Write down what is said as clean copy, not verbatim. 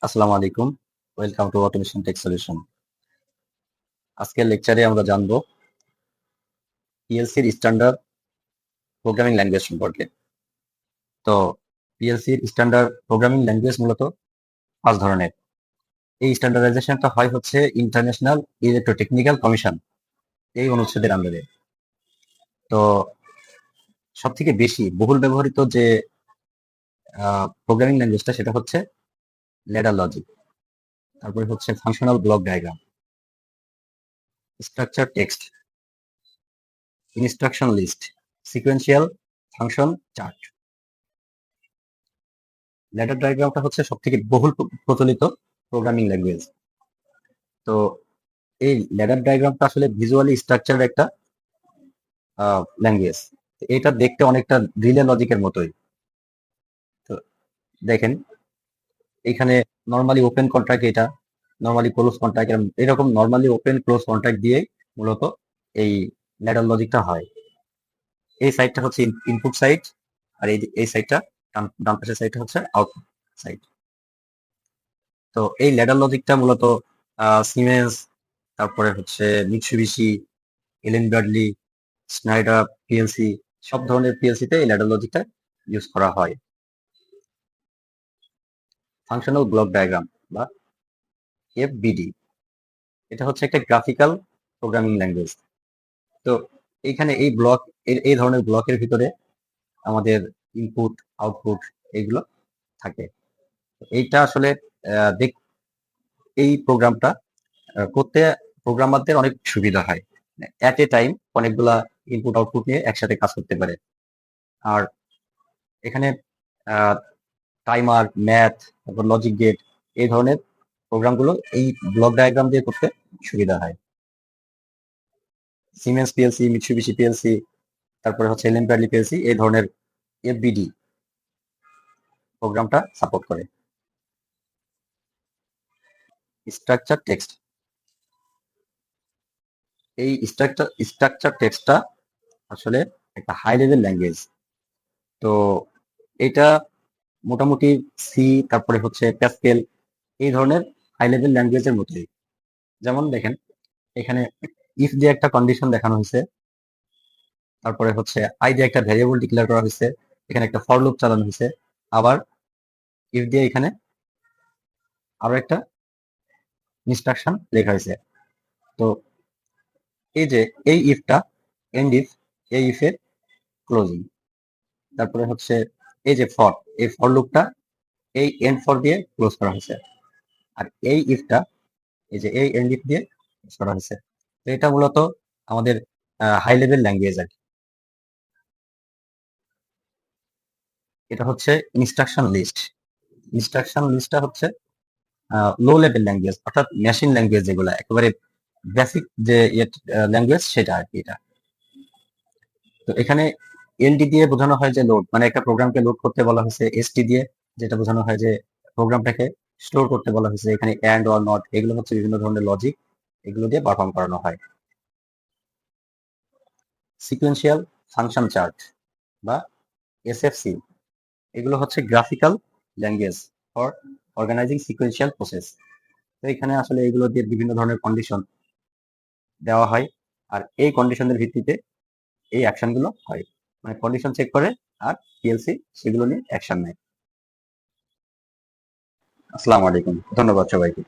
আসসালামু আলাইকুম। Welcome to automation tech solution. আজকের লেকচারে আমরা জানবো পিএলসির স্ট্যান্ডার্ড প্রোগ্রামিং ল্যাঙ্গুয়েজ সম্পর্কে। তো পিএলসির স্ট্যান্ডার্ড প্রোগ্রামিং ল্যাঙ্গুয়েজ মূলত 5 ধরনের। এই স্ট্যান্ডার্ডাইজেশনটা হয় হচ্ছে ইন্টারন্যাশনাল ইলেকট্রোটেকনিক্যাল কমিশন এই অনুচ্ছেদের আন্ডারে। তো সবথেকে বেশি বহুল ব্যবহৃত যে প্রোগ্রামিং ল্যাঙ্গুয়েজটা সেটা হচ্ছে ল্যাডার লজিক, তারপরে হচ্ছে functional block diagram, structure text, instruction list, sequential function chart. Ladder ডায়াগ্রামটা হচ্ছে সবথেকে বহুল প্রচলিত প্রোগ্রামিং ল্যাঙ্গুয়েজ। তো এই ল্যাডার ডায়াগ্রামটা আসলে ভিজুয়ালি স্ট্রাকচারের একটা ল্যাঙ্গুয়েজ। এটা দেখতে অনেকটা রিলে লজিকের মতোই। তো দেখেন এখানে নর্মালি ওপেন কন্ট্রাক্ট, এটা নর্মালি ক্লোজ কন্ট্রাক্ট, এরকম নর্মালি ওপেন ক্লোজ কন্ট্রাক্ট দিয়ে মূলত এই ল্যাডার লজিকটা হয়। এই সাইডটা হচ্ছে ইনপুট সাইড, আর এই সাইডটা ডান পাশের সাইডটা হচ্ছে আউটপুট সাইড। তো এই ল্যাডার লজিকটা মূলত সিমেন্স, তারপরে হচ্ছে মিৎসুবিশি, এলেন ব্র্যাডলি, স্নাইডার পিএলসি, সব ধরনের পিএলসি তে এই ল্যাডার লজিকটা ইউজ করা হয়। ফাংশনাল ব্লক ডায়াগ্রাম বা এফবিডি, এটা হচ্ছে একটা গ্রাফিক্যাল প্রোগ্রামিং ল্যাঙ্গুয়েজ। তো এইখানে এই ব্লক, এই ধরনের ব্লকের ভিতরে আমাদের ইনপুট আউটপুট এগুলো থাকে। এইটা আসলে এই প্রোগ্রামটা করতে প্রোগ্রামারদের অনেক সুবিধা হয়। অ্যাট এ টাইম অনেকগুলা ইনপুট আউটপুট নিয়ে একসাথে কাজ করতে পারে। আর এখানে টাইমার, ম্যাথ, তারপর লজিক গেট, এই ধরনের প্রোগ্রামগুলো এই ব্লক ডায়াগ্রাম দিয়ে করতে সুবিধা হয়। সিমেন্স পিএলসি, মিৎসুবিশি পিএলসি, তারপরে হচ্ছে এলেন ব্র্যাডলি পিএলসি এই ধরনের এফবিডি প্রোগ্রামটা সাপোর্ট করে। স্ট্রাকচার টেক্সট, এই স্ট্রাকচার টেক্সটটা আসলে একটা হাই লেভেল ল্যাঙ্গুয়েজ। তো এটা মোটামুটি সি, তারপরে হচ্ছে প্যাসকেল, এই ধরনের হাই লেভেল ল্যাঙ্গুয়েজের মতোই। যেমন দেখেন এখানে ইফ দিয়ে একটা কন্ডিশন দেখানো হয়েছে, তারপরে হচ্ছে আই দিয়ে একটা ভ্যারিয়েবল ডিক্লেয়ার করা হয়েছে, এখানে একটা ফর লুপ চালানো হয়েছে, আবার ইফ দিয়ে এখানে আরো একটা ইনস্ট্রাকশন লেখা হয়েছে। তো এই যে এই ইফটা এন্ড ইফ, এই ইফের ক্লোজিং, তারপরে হচ্ছে এই যে ফর, এই ফর লুপটা এই এন্ড ফর দিয়ে ক্লোজ করা হয়েছে, আর এই ইফটা এই যে এই এন্ড ইফ দিয়ে ক্লোজ করা হয়েছে। তো এটা মূলত আমাদের হাই লেভেল ল্যাঙ্গুয়েজ আর কি। এটা হচ্ছে ইনস্ট্রাকশন লিস্ট। ইনস্ট্রাকশন লিস্টটা হচ্ছে লো লেভেল ল্যাঙ্গুয়েজ, অর্থাৎ মেশিন ল্যাঙ্গুয়েজ, যেগুলো একেবারে বেসিক যে ল্যাঙ্গুয়েজ সেটা আর কি এটা। তো এখানে এলডি দিয়ে বোঝানো হয় যে লোড, মানে একটা প্রোগ্রামকে লোড করতে বলা হয়েছে। এসটি দিয়ে যেটা বোঝানো হয় যে প্রোগ্রামটাকে স্টোর করতে বলা হয়েছে। এখানে অ্যান্ড অর নট এগুলো হচ্ছে বিভিন্ন ধরনের লজিক, এগুলো দিয়ে পারফর্ম করানো হয়। সিকোয়েন্সিয়াল ফাংশন চার্ট বা এসএফসি, এগুলো হচ্ছে graphical language for organising sequential process. তো এখানে আসলে এগুলো দিয়ে বিভিন্ন ধরনের কন্ডিশন দেওয়া হয়, আর এই কন্ডিশনের ভিত্তিতে এই অ্যাকশনগুলো হয়। মানে কন্ডিশন চেক করে আর পিএলসি সেগুলো নিয়ে অ্যাকশন নেয়। আসসালামু আলাইকুম, ধন্যবাদ সবাইকে।